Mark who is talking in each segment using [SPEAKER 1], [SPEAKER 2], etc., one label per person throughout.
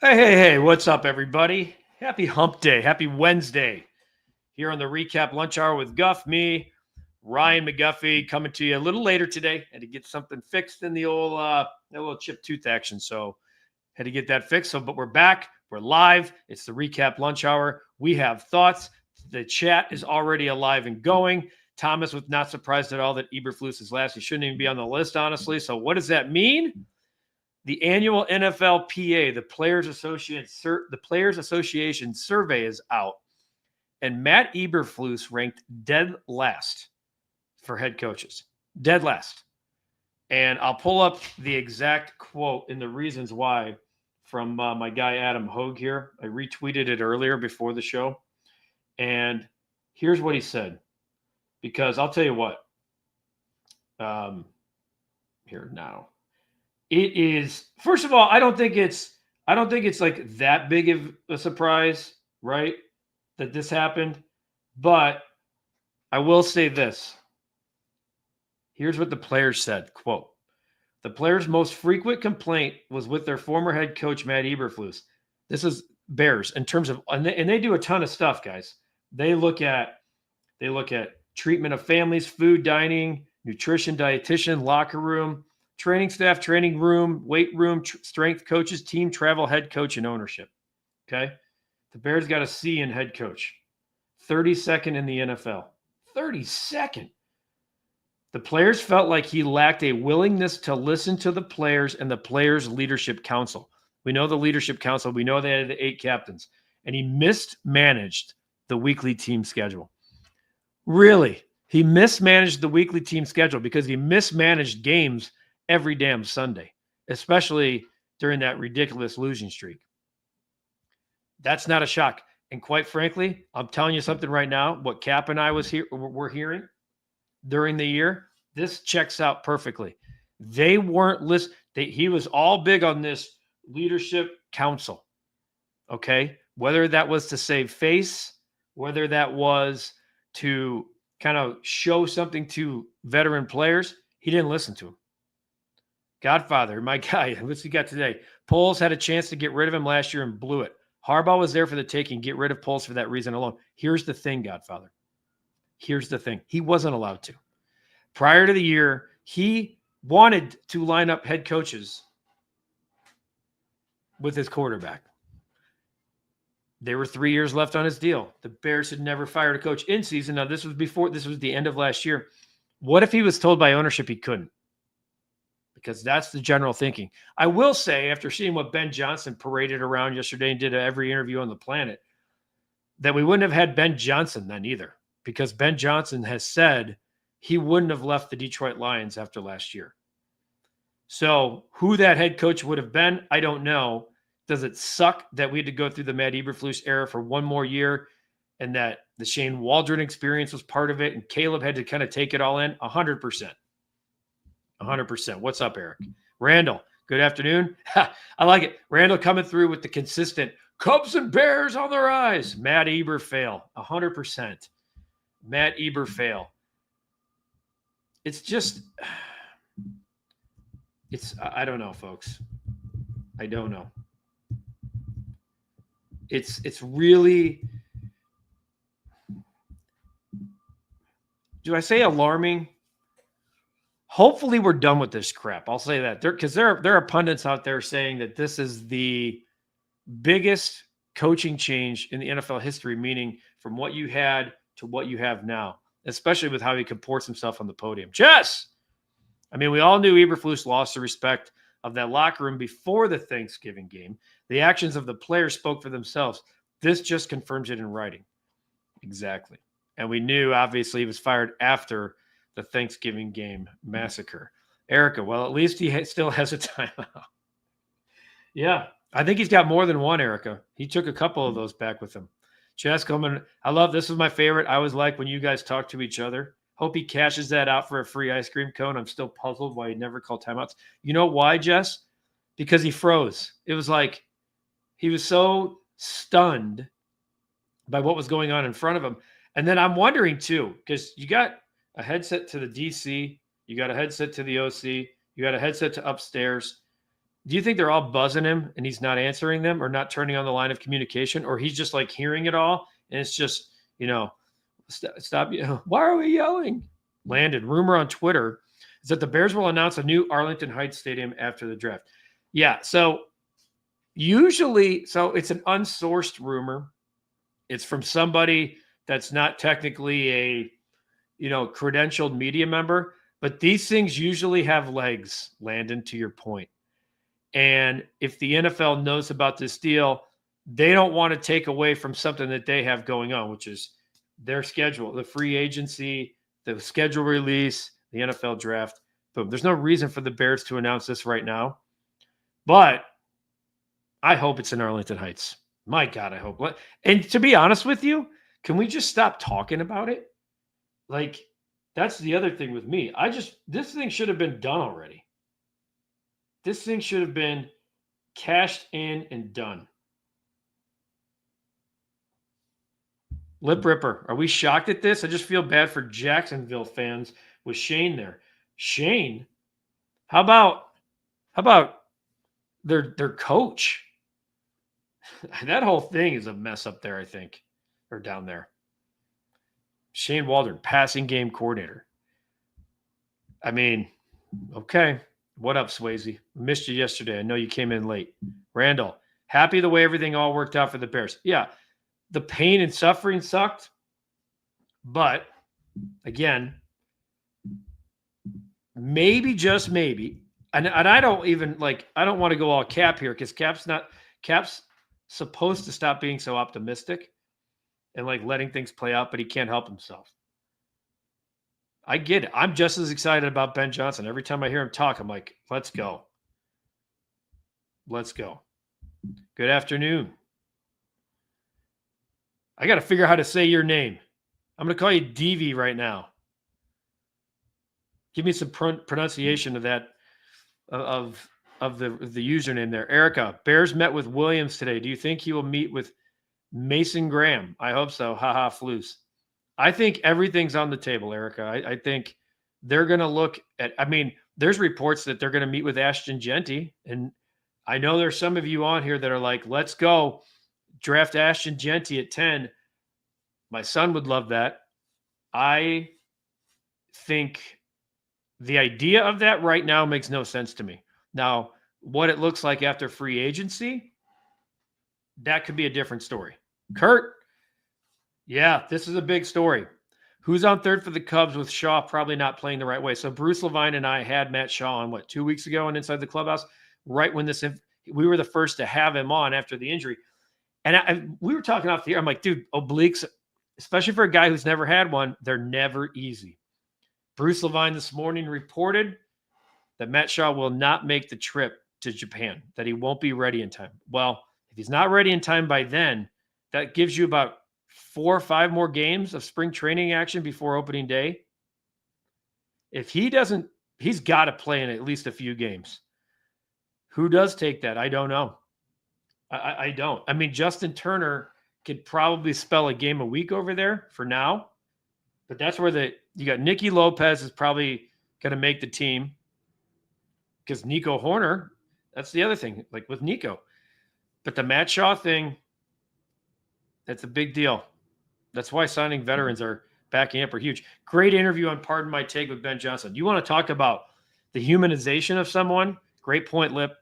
[SPEAKER 1] Hey, what's up, everybody? Happy hump day. Happy Wednesday. Here on the REKAP Lunch Hour with Guff, me, Ryan McGuffey, coming to you a little later today. Had to get something fixed in the old, that little chip tooth action. So had to get that fixed. But we're back. We're live. It's the REKAP Lunch Hour. We have thoughts. The chat is already alive and going. Thomas was not surprised at all that Eberflus is last. He shouldn't even be on the list, honestly. So what does that mean? The annual NFLPA, the Players Association survey is out, and Matt Eberflus ranked dead last for head coaches. Dead last. And I'll pull up the exact quote and the reasons why from my guy Adam Hogue here. I retweeted it earlier before the show. And here's what he said. Because I'll tell you what. Here now. It is, first of all, I don't think it's like that big of a surprise, right? That this happened. But I will say this. Here's what the players said, quote, "The players' most frequent complaint was with their former head coach, Matt Eberflus." This is Bears in terms of, and they do a ton of stuff, guys. They look at treatment of families, food, dining, nutrition, dietitian, locker room, training staff, training room, weight room, strength coaches, team travel, head coach, and ownership. Okay. The Bears got a C in head coach, 32nd in the NFL. 32nd. The players felt like he lacked a willingness to listen to the players and the players' leadership council. We know the leadership council. We know they had the 8 captains. And he mismanaged the weekly team schedule. Really? He mismanaged the weekly team schedule because he mismanaged games every damn Sunday, especially during that ridiculous losing streak. That's not a shock. And quite frankly, I'm telling you something right now, what Cap and I were hearing during the year, this checks out perfectly. They weren't listening. He was all big on this leadership council, okay? Whether that was to save face, whether that was to kind of show something to veteran players, he didn't listen to them. Godfather, my guy, what's he got today? Poles had a chance to get rid of him last year and blew it. Harbaugh was there for the taking. Get rid of Poles for that reason alone. Here's the thing, Godfather. Here's the thing. He wasn't allowed to. Prior to the year, he wanted to line up head coaches with his quarterback. There were 3 years left on his deal. The Bears had never fired a coach in season. Now, this was the end of last year. What if he was told by ownership he couldn't? Because that's the general thinking. I will say, after seeing what Ben Johnson paraded around yesterday and did every interview on the planet, that we wouldn't have had Ben Johnson then either, because Ben Johnson has said he wouldn't have left the Detroit Lions after last year. So who that head coach would have been, I don't know. Does it suck that we had to go through the Matt Eberflus era for one more year and that the Shane Waldron experience was part of it and Caleb had to kind of take it all in? 100%. 100%. What's up, Eric? Randall, good afternoon. I like it. Randall coming through with the consistent Cubs and Bears on their eyes. Matt Eber fail. 100%. Matt Eber fail. It's just, I don't know, folks. I don't know. It's really, do I say alarming? Hopefully we're done with this crap. I'll say that. Because there are pundits out there saying that this is the biggest coaching change in the NFL history, meaning from what you had to what you have now, especially with how he comports himself on the podium. Jess! I mean, we all knew Eberflus lost the respect of that locker room before the Thanksgiving game. The actions of the players spoke for themselves. This just confirms it in writing. Exactly. And we knew, obviously, he was fired after the Thanksgiving game massacre. Erica, well, at least he still has a timeout. Yeah, I think he's got more than one, Erica. He took a couple of those back with him. Chess coming. I love, this is my favorite. I always like when you guys talk to each other. Hope he cashes that out for a free ice cream cone. I'm still puzzled why he never called timeouts. You know why, Jess? Because he froze. It was like he was so stunned by what was going on in front of him. And then I'm wondering, too, because you got a headset to the DC, you got a headset to the OC, you got a headset to upstairs. Do you think they're all buzzing him and he's not answering them or not turning on the line of communication, or he's just like hearing it all and it's just, stop. Why are we yelling? Landon, rumor on Twitter is that the Bears will announce a new Arlington Heights stadium after the draft. Yeah. So usually, it's an unsourced rumor. It's from somebody that's not technically a, credentialed media member, but these things usually have legs, Landon, to your point. And if the NFL knows about this deal, they don't want to take away from something that they have going on, which is their schedule, the free agency, the schedule release, the NFL draft. Boom. There's no reason for the Bears to announce this right now, but I hope it's in Arlington Heights. My God, I hope. And to be honest with you, can we just stop talking about it? Like, that's the other thing with me. This thing should have been done already. This thing should have been cashed in and done. Lip Ripper, are we shocked at this? I just feel bad for Jacksonville fans with Shane there. Shane, how about their coach? That whole thing is a mess up there, I think, or down there. Shane Waldron, passing game coordinator. I mean, okay. What up, Swayze? Missed you yesterday. I know you came in late. Randall, happy the way everything all worked out for the Bears. Yeah, the pain and suffering sucked. But, again, maybe, just maybe, and I don't even, I don't want to go all Cap here because Cap's supposed to stop being so optimistic and, letting things play out, but he can't help himself. I get it. I'm just as excited about Ben Johnson. Every time I hear him talk, I'm like, let's go. Let's go. Good afternoon. I got to figure out how to say your name. I'm going to call you DV right now. Give me some pronunciation of that, of the username there. Erica, Bears met with Williams today. Do you think he will meet with Mason Graham? I hope so. Haha, Flus. I think everything's on the table, Erica. I think they're going to look at, there's reports that they're going to meet with Ashton Genty. And I know there's some of you on here that are like, let's go draft Ashton Genty at 10. My son would love that. I think the idea of that right now makes no sense to me. Now, what it looks like after free agency, that could be a different story. Kurt, yeah, this is a big story. Who's on third for the Cubs with Shaw probably not playing the right way? So Bruce Levine and I had Matt Shaw on, 2 weeks ago on Inside the Clubhouse, right when we were the first to have him on after the injury. And we were talking off the air. I'm like, dude, obliques, especially for a guy who's never had one, they're never easy. Bruce Levine this morning reported that Matt Shaw will not make the trip to Japan, that he won't be ready in time. Well, if he's not ready in time by then, that gives you about 4 or 5 more games of spring training action before opening day. If he doesn't, he's got to play in at least a few games. Who does take that? I don't know. I don't. Justin Turner could probably spell a game a week over there for now, but that's where you got Nicky Lopez is probably going to make the team because Nico Horner, that's the other thing, with Nico. But the Matt Shaw thing, that's a big deal. That's why signing veterans are backing up are huge. Great interview on Pardon My Take with Ben Johnson. You want to talk about the humanization of someone? Great point, Lip.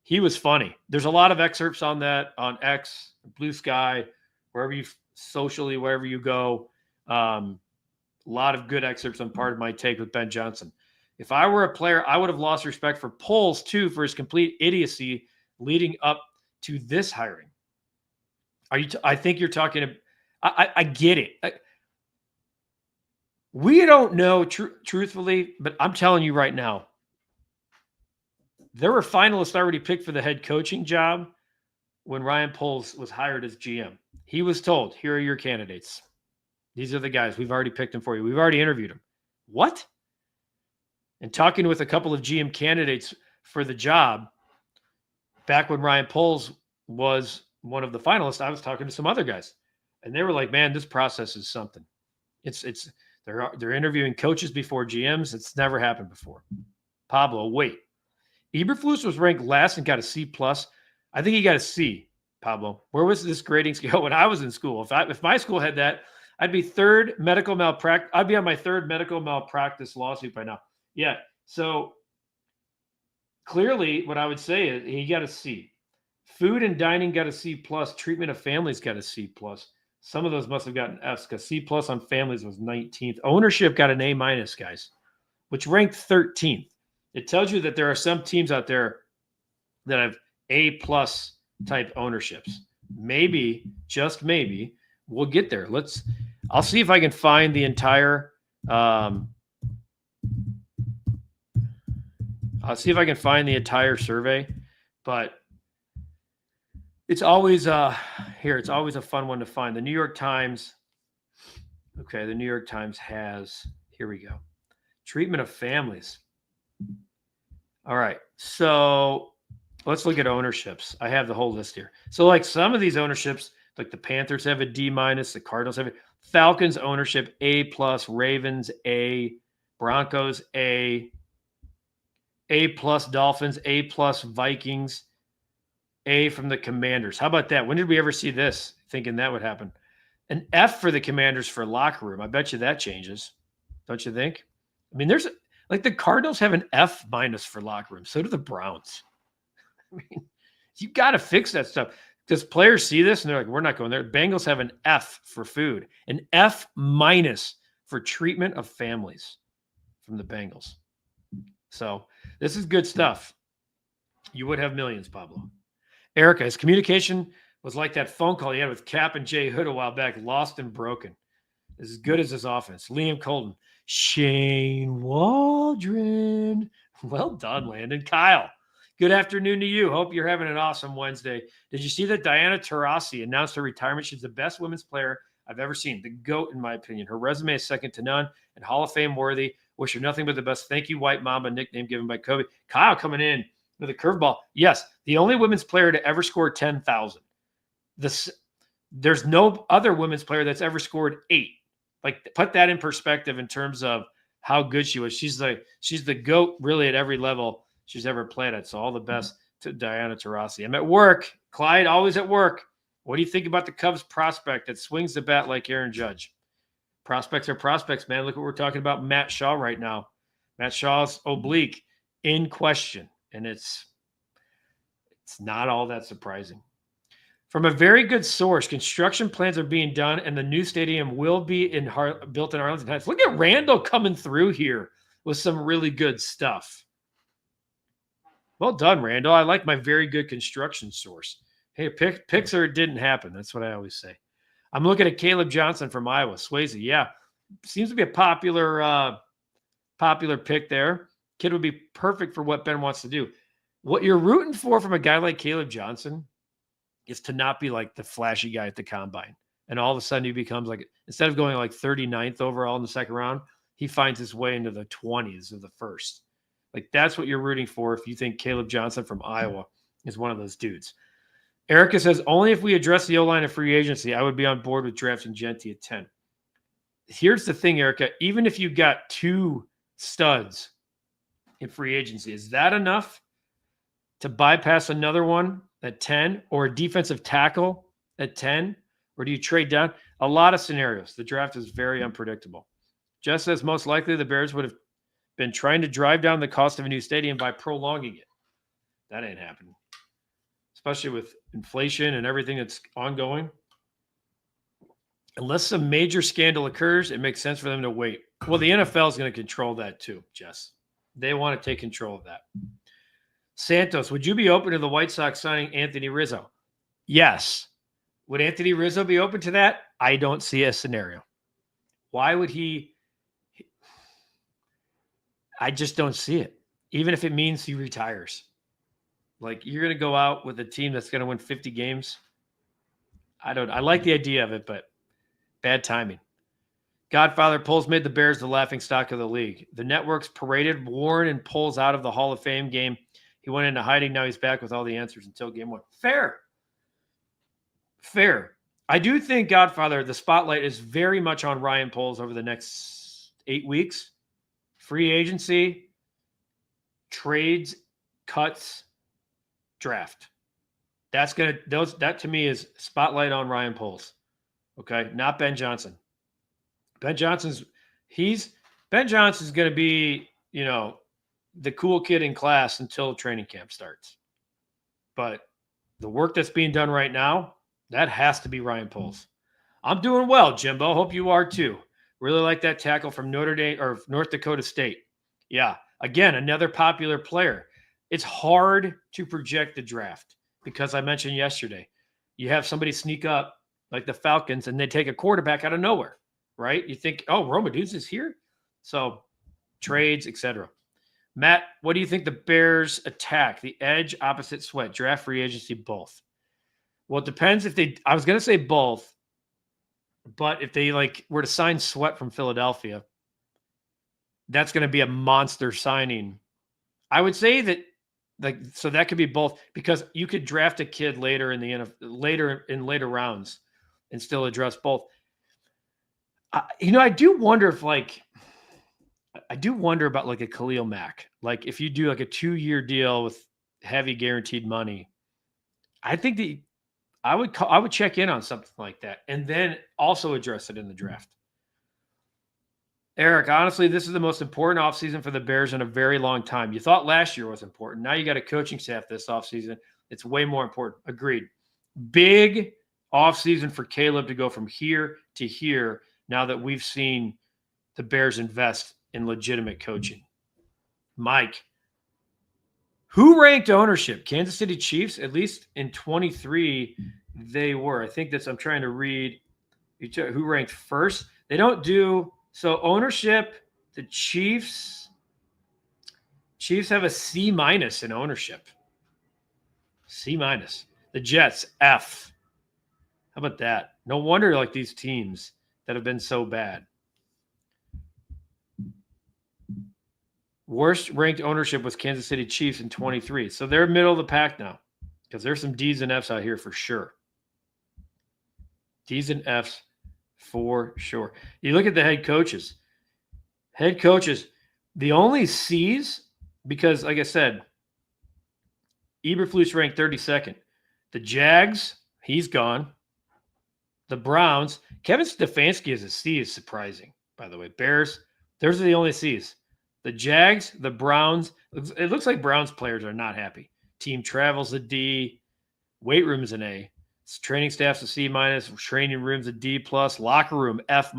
[SPEAKER 1] He was funny. There's a lot of excerpts on that on X, Blue Sky, wherever you go. A lot of good excerpts on Pardon My Take with Ben Johnson. If I were a player, I would have lost respect for Poles, too, for his complete idiocy leading up to this hiring. I think you're talking – I get it. We don't know, truthfully, but I'm telling you right now, there were finalists already picked for the head coaching job when Ryan Poles was hired as GM. He was told, here are your candidates. These are the guys. We've already picked them for you. We've already interviewed them. What? And talking with a couple of GM candidates for the job, back when Ryan Poles was one of the finalists, I was talking to some other guys. And they were like, man, this process is something. They're interviewing coaches before GMs. It's never happened before. Pablo, wait. Eberflus was ranked last and got a C plus. I think he got a C, Pablo. Where was this grading scale when I was in school? If my school had that, I'd be third medical malpractice. I'd be on my third medical malpractice lawsuit by now. Yeah. So clearly what I would say is he got a C. Food and dining got a C plus. Treatment of families got a C plus. Some of those must have gotten Fs because C plus on families was 19th. Ownership got an A minus, guys, which ranked 13th. It tells you that there are some teams out there that have A plus type ownerships. Maybe, just maybe, we'll get there. I'll see if I can find the entire survey, but it's always it's always a fun one to find. The New York Times. Okay, the New York Times has, here we go. Treatment of families. All right. So let's look at ownerships. I have the whole list here. So like some of these ownerships, like the Panthers have a D minus, the Cardinals have it. Falcons ownership A plus, Ravens A, Broncos A plus, Dolphins A plus, Vikings A from the Commanders. How about that? When did we ever see this? Thinking that would happen. An F for the Commanders for locker room. I bet you that changes. Don't you think? I mean, there's like the Cardinals have an F minus for locker room. So do the Browns. I mean, you got to fix that stuff because players see this and they're like, we're not going there. Bengals have an F for food, an F minus for treatment of families from the Bengals. So this is good stuff. You would have millions, Pablo. Erica, his communication was like that phone call he had with Cap and Jay Hood a while back, lost and broken. As good as his offense. Liam Colton. Shane Waldron. Well done, Landon. Kyle, good afternoon to you. Hope you're having an awesome Wednesday. Did you see that Diana Taurasi announced her retirement? She's the best women's player I've ever seen. The GOAT, in my opinion. Her resume is second to none and Hall of Fame worthy. Wish her nothing but the best. Thank you, White Mamba, nickname given by Kobe. Kyle coming in with a curveball. Yes, the only women's player to ever score 10,000. There's no other women's player that's ever scored 8. Like, put that in perspective in terms of how good she was. She's the GOAT really at every level she's ever played at. So all the best to Diana Taurasi. I'm at work. Clyde, always at work. What do you think about the Cubs prospect that swings the bat like Aaron Judge? Prospects are prospects, man. Look what we're talking about Matt Shaw right now. Matt Shaw's oblique in question. And it's not all that surprising. From a very good source, construction plans are being done, and the new stadium will be built in Arlington Heights. Look at Randall coming through here with some really good stuff. Well done, Randall. I like my very good construction source. Hey, picks or it didn't happen. That's what I always say. I'm looking at Caleb Johnson from Iowa. Swayze, yeah. Seems to be a popular pick there. Kid would be perfect for what Ben wants to do. What you're rooting for from a guy like Caleb Johnson is to not be like the flashy guy at the combine. And all of a sudden he becomes like, instead of going like 39th overall in the second round, he finds his way into the 20s of the first. Like that's what you're rooting for if you think Caleb Johnson from Iowa is one of those dudes. Erica says, only if we address the O-line of free agency, I would be on board with drafting Genti at 10. Here's the thing, Erica. Even if you got 2 studs in free agency, is that enough to bypass another one at 10 or a defensive tackle at 10? Or do you trade down? A lot of scenarios. The draft is very unpredictable. Just as most likely the Bears would have been trying to drive down the cost of a new stadium by prolonging it. That ain't happening. Especially with inflation and everything that's ongoing. Unless some major scandal occurs, it makes sense for them to wait. Well, the NFL is going to control that too, Jess. They want to take control of that. Santos, would you be open to the White Sox signing Anthony Rizzo? Yes. Would Anthony Rizzo be open to that? I don't see a scenario. Why would he? I just don't see it. Even if it means he retires. Like, you're going to go out with a team that's going to win 50 games? I like the idea of it, but bad timing. Godfather Poles made the Bears the laughingstock of the league. The networks paraded Warren and Poles out of the Hall of Fame game. He went into hiding. Now he's back with all the answers until game 1. Fair. I do think, Godfather, the spotlight is very much on Ryan Poles over the next 8 weeks. Free agency, trades, cuts, draft. That to me is spotlight on Ryan Poles. Okay, not Ben Johnson. Ben Johnson's going to be, the cool kid in class until training camp starts. But the work that's being done right now, that has to be Ryan Poles. I'm doing well, Jimbo. Hope you are too. Really like that tackle from Notre Dame or North Dakota State. Yeah, again, another popular player. It's hard to project the draft because I mentioned yesterday, you have somebody sneak up like the Falcons and they take a quarterback out of nowhere, right? You think, oh, Romaduz is here? So trades, etc. Matt, what do you think the Bears attack? The edge, opposite sweat, draft, free agency, both? Well, it depends if they – I was going to say both, but if they were to sign Sweat from Philadelphia, that's going to be a monster signing. I would say that so that could be both because you could draft a kid later in the later rounds and still address both. I do wonder if I do wonder about a Khalil Mack. If you do a 2-year deal with heavy guaranteed money, I think I would check in on something like that and then also address it in the draft. Eric, honestly, this is the most important offseason for the Bears in a very long time. You thought last year was important. Now you got a coaching staff this offseason. It's way more important. Agreed. Big offseason for Caleb to go from here to here now that we've seen the Bears invest in legitimate coaching. Mike, who ranked ownership? Kansas City Chiefs? At least in 23, they were. I think I'm trying to read who ranked first. They don't do – so ownership, the Chiefs have a C- in ownership. C-. The Jets, F. How about that? No wonder these teams that have been so bad. Worst ranked ownership was Kansas City Chiefs in 23. So they're middle of the pack now because there's some D's and F's out here for sure. D's and F's for sure. You look at the head coaches. The only C's, because like I said, Eberflus ranked 32nd. The Jags, he's gone. The Browns, Kevin Stefanski as a C is surprising, by the way. Bears, those are the only C's. The Jags, the Browns, it looks like Browns players are not happy. Team travels a D, weight room's an A. Training staff's a C-, training room's a D+, locker room F-,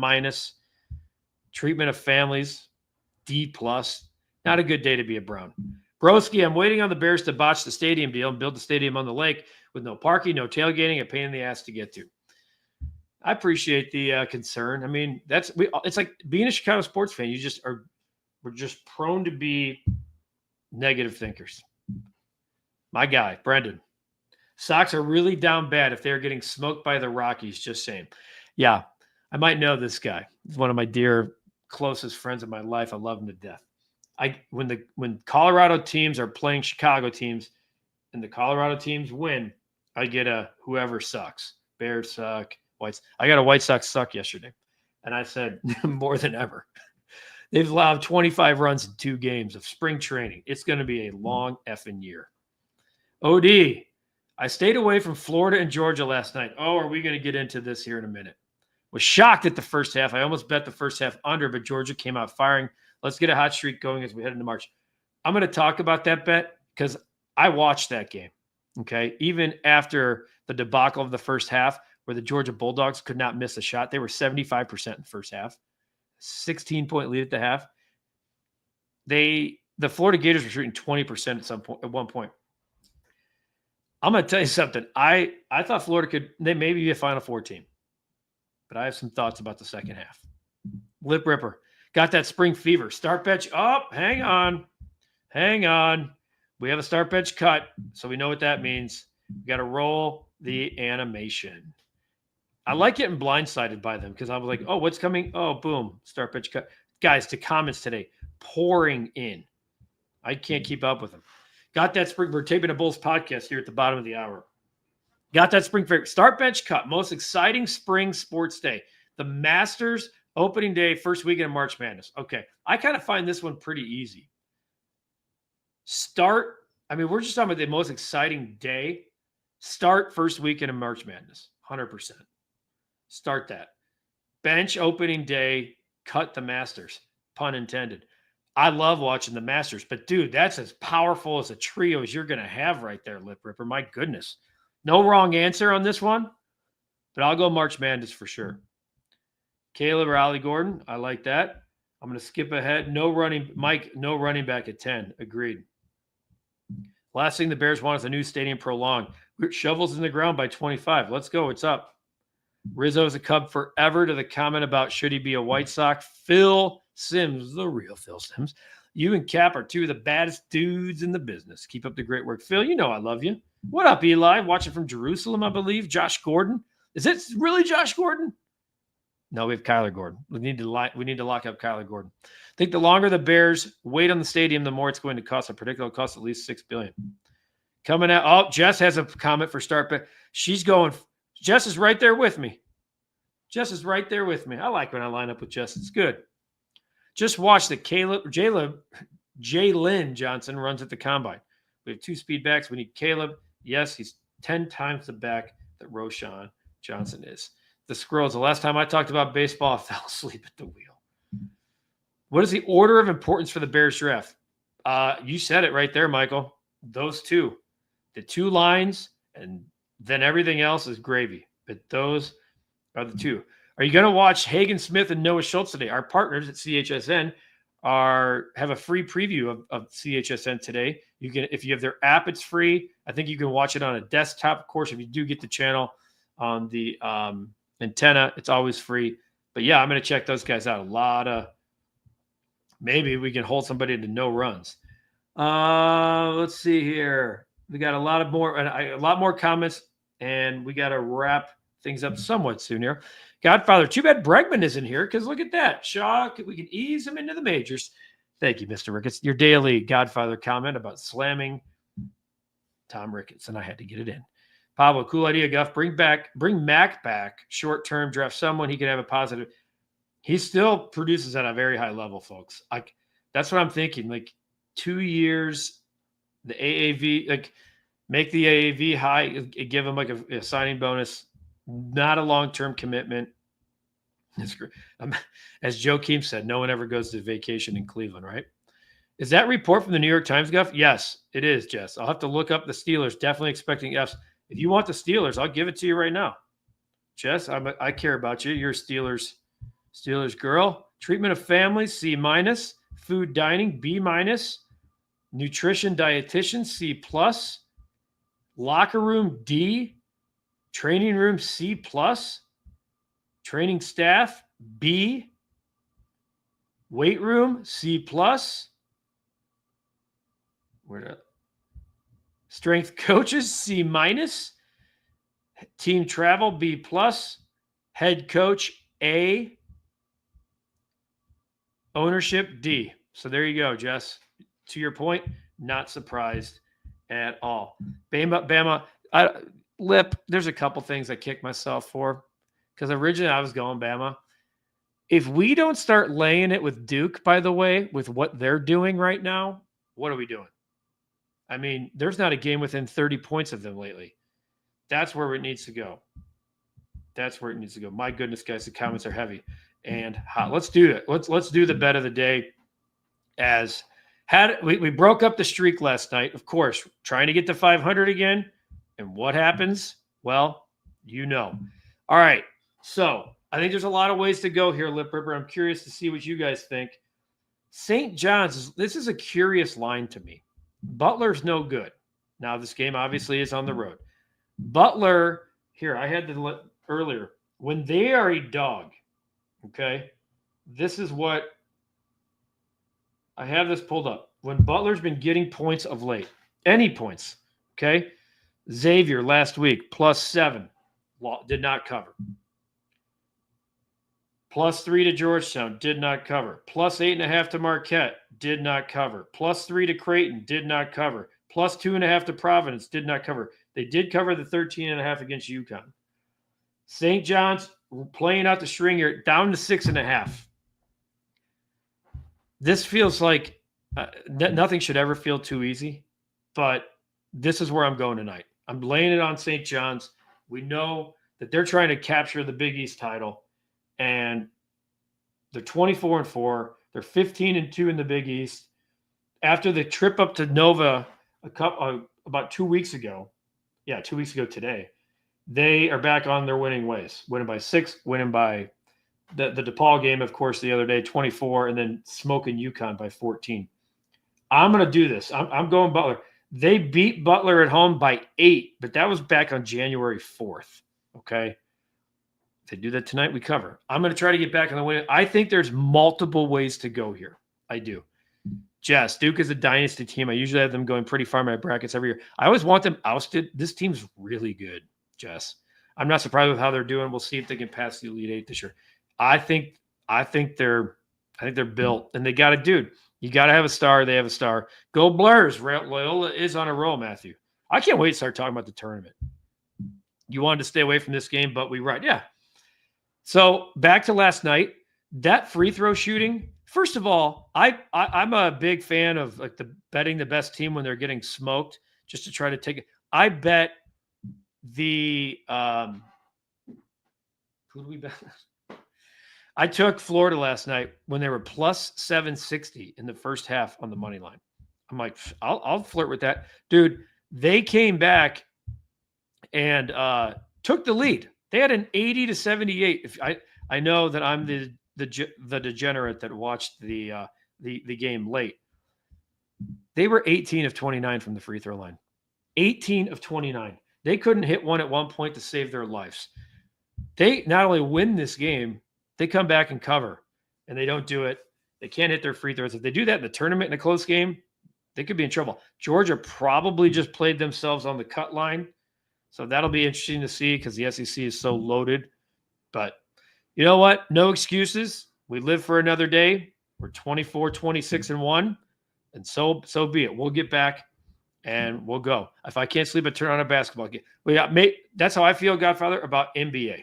[SPEAKER 1] treatment of families D+. Not a good day to be a Brown. Broski, I'm waiting on the Bears to botch the stadium deal and build the stadium on the lake with no parking, no tailgating, a pain in the ass to get to. I appreciate the concern. I meit's like being a Chicago sports fan. We're just prone to be negative thinkers. My guy, Brendan. Sox are really down bad if they're getting smoked by the Rockies, just saying. Yeah, I might know this guy. He's one of my dear, closest friends of my life. I love him to death. When Colorado teams are playing Chicago teams and the Colorado teams win, I get a whoever sucks. Bears suck. I got a White Sox suck yesterday. And I said, more than ever. They've allowed 25 runs in 2 games of spring training. It's going to be a long effing year. OD, I stayed away from Florida and Georgia last night. Oh, are we going to get into this here in a minute? Was shocked at the first half. I almost bet the first half under, but Georgia came out firing. Let's get a hot streak going as we head into March. I'm going to talk about that bet because I watched that game, okay? Even after the debacle of the first half where the Georgia Bulldogs could not miss a shot. They were 75% in the first half. 16-point lead at the half. The Florida Gators were shooting 20% at one point. I'm going to tell you something. I thought Florida they may be a Final Four team, but I have some thoughts about the second half. Lip Ripper. Got that spring fever. Start bench. Oh, hang on. We have a start bench cut, so we know what that means. We got to roll the animation. I like getting blindsided by them because I was like, oh, what's coming? Oh, boom. Start bench cut. Guys, the comments today pouring in. I can't keep up with them. Got that spring. We're taping a Bulls podcast here at the bottom of the hour. Got that spring favorite. Start bench cut. Most exciting spring sports day. The Masters opening day, first weekend of March Madness. Okay. I kind of find this one pretty easy. Start I mean, we're just talking about the most exciting day. Start first weekend of March Madness, 100%. Start that. Bench opening day, cut the Masters, pun intended. I love watching the Masters, but dude, that's as powerful as a trio as you're going to have right there, Lip Ripper. My goodness. No wrong answer on this one, but I'll go March Madness for sure. Caleb or Ollie Gordon, I like that. I'm going to skip ahead. No running back at 10. Agreed. Last thing the Bears want is a new stadium prolonged. Shovels in the ground by 25. Let's go. What's up? Rizzo's a Cub forever to the comment about should he be a White Sox. Phil Sims, the real Phil Sims. You and Cap are two of the baddest dudes in the business. Keep up the great work. Phil, you know I love you. What up, Eli? Watching from Jerusalem, I believe. Josh Gordon. Is it really Josh Gordon? No, we have Kyler Gordon. We need to lock up Kyler Gordon. I think the longer the Bears wait on the stadium, the more it's going to cost. I predict it'll cost at least $6 billion. Coming out. Oh, Jess has a comment for start, but she's going. Jess is right there with me. I like when I line up with Jess. It's good. Just watch that Jalen Johnson runs at the combine. We have 2 speedbacks. We need Caleb. Yes, he's 10 times the back that Roshan Johnson is. The Squirrels. The last time I talked about baseball, I fell asleep at the wheel. What is the order of importance for the Bears draft? You said it right there, Michael. Those 2. The 2 lines, and then everything else is gravy. But those are the 2. Are you going to watch Hagen Smith and Noah Schultz today? Our partners at CHSN have a free preview of CHSN today. You can, if you have their app, it's free. I think you can watch it on a desktop. Of course, if you do get the channel on the antenna, it's always free. But yeah, I'm going to check those guys out. Maybe we can hold somebody to no runs. Let's see here. We got a lot more comments, and we got to wrap things up somewhat soon here. Godfather, too bad Bregman isn't here because look at that. Shaw, we can ease him into the majors. Thank you, Mr. Ricketts. Your daily Godfather comment about slamming Tom Ricketts, and I had to get it in. Pablo, cool idea, Guff. Bring Mac back. Short-term, draft someone. He can have a positive. He still produces at a very high level, folks. That's what I'm thinking. Like 2 years, the AAV, make the AAV high, give him like a signing bonus. Not a long-term commitment. As Joe Keem said, no one ever goes to vacation in Cleveland, right? Is that report from the New York Times, Guff? Yes, it is, Jess. I'll have to look up the Steelers. Definitely expecting Fs. If you want the Steelers, I'll give it to you right now. Jess, I care about you. You're a Steelers girl. Treatment of families, C-. Food dining, B-. Nutrition dietitian, C+. Locker room, D. Training room, C+. Training staff, B. Weight room, C+. Strength coaches, C-. Team travel, B+. Head coach, A. Ownership, D. So there you go, Jess. To your point, not surprised at all. Bama, Lip, there's a couple things I kicked myself for because originally I was going Bama. If we don't start laying it with Duke, by the way, with what they're doing right now, what are we doing? I mean, there's not a game within 30 points of them lately. That's where it needs to go. My goodness, guys, the comments are heavy and hot. Let's do it. Let's do the bet of the day. We broke up the streak last night, of course, trying to get to 500 again. And what happens? Well, you know. All right. So I think there's a lot of ways to go here, Lip Ripper. I'm curious to see what you guys think. St. John's, this is a curious line to me. Butler's no good. Now, this game obviously is on the road. Butler, here, I had to earlier. When they are a dog, okay, this is what I have this pulled up. When Butler's been getting points of late, any points, okay? Xavier last week, +7, did not cover. +3 to Georgetown, did not cover. +8.5 to Marquette, did not cover. +3 to Creighton, did not cover. +2.5 to Providence, did not cover. They did cover the 13.5 against UConn. St. John's playing out the string here, down to 6.5. This feels like nothing should ever feel too easy. but this is where I'm going tonight. I'm laying it on St. John's. We know that they're trying to capture the Big East title, and they're 24-4. They're 15-2 in the Big East. After the trip up to Nova about 2 weeks ago, 2 weeks ago today, they are back on their winning ways, winning by 6, winning by the DePaul game, of course, the other day, 24, and then smoking UConn by 14. I'm going to do this. I'm going Butler. They beat Butler at home by 8, but that was back on January 4th, okay? If they do that tonight, we cover. I'm going to try to get back on the win. I think there's multiple ways to go here. I do. Jess, Duke is a dynasty team. I usually have them going pretty far in my brackets every year. I always want them ousted. This team's really good, Jess. I'm not surprised with how they're doing. We'll see if they can pass the Elite Eight this year. I think they're built, and they got a dude. You got to have a star. They have a star. Go Blurs. Loyola is on a roll, Matthew. I can't wait to start talking about the tournament. You wanted to stay away from this game, but yeah. So back to last night. That free throw shooting. First of all, I'm a big fan of like betting the best team when they're getting smoked, just to try to take it. I bet the who do we bet? I took Florida last night when they were plus 760 in the first half on the money line. I'm like, I'll flirt with that. Dude, they came back and took the lead. They had an 80-78. I know that I'm the degenerate that watched the game late. They were 18 of 29 from the free throw line. 18 of 29. They couldn't hit one at one point to save their lives. They not only win this game, they come back and cover, and they don't do it. They can't hit their free throws. If they do that in the tournament in a close game, they could be in trouble. Georgia probably just played themselves on the cut line, so that'll be interesting to see because the SEC is so loaded. But you know what? No excuses. We live for another day. We're 24-26-1, and so be it. We'll get back, and we'll go. If I can't sleep, I turn on a basketball game. That's how I feel, Godfather, about NBA.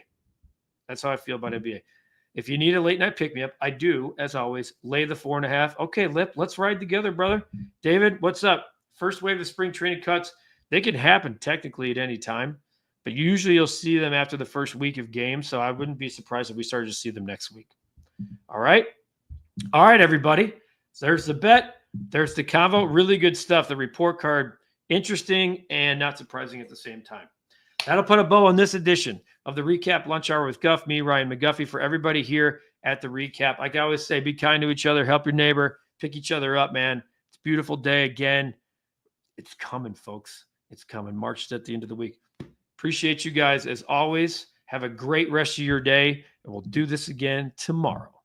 [SPEAKER 1] That's how I feel about NBA. If you need a late night pick me up, I do, as always, lay the 4.5. Okay, let's ride together, brother. David, what's up? First wave of spring training cuts. They can happen technically at any time, but usually you'll see them after the first week of games. So I wouldn't be surprised if we started to see them next week. All right, everybody. So there's the bet. There's the convo. Really good stuff. The report card, interesting and not surprising at the same time. That'll put a bow on this edition of the Recap Lunch Hour with Guff, me, Ryan McGuffey. For everybody here at the Recap, like I always say, be kind to each other, help your neighbor, pick each other up, man. It's a beautiful day again. It's coming, folks. It's coming. March is at the end of the week. Appreciate you guys as always. Have a great rest of your day, and we'll do this again tomorrow.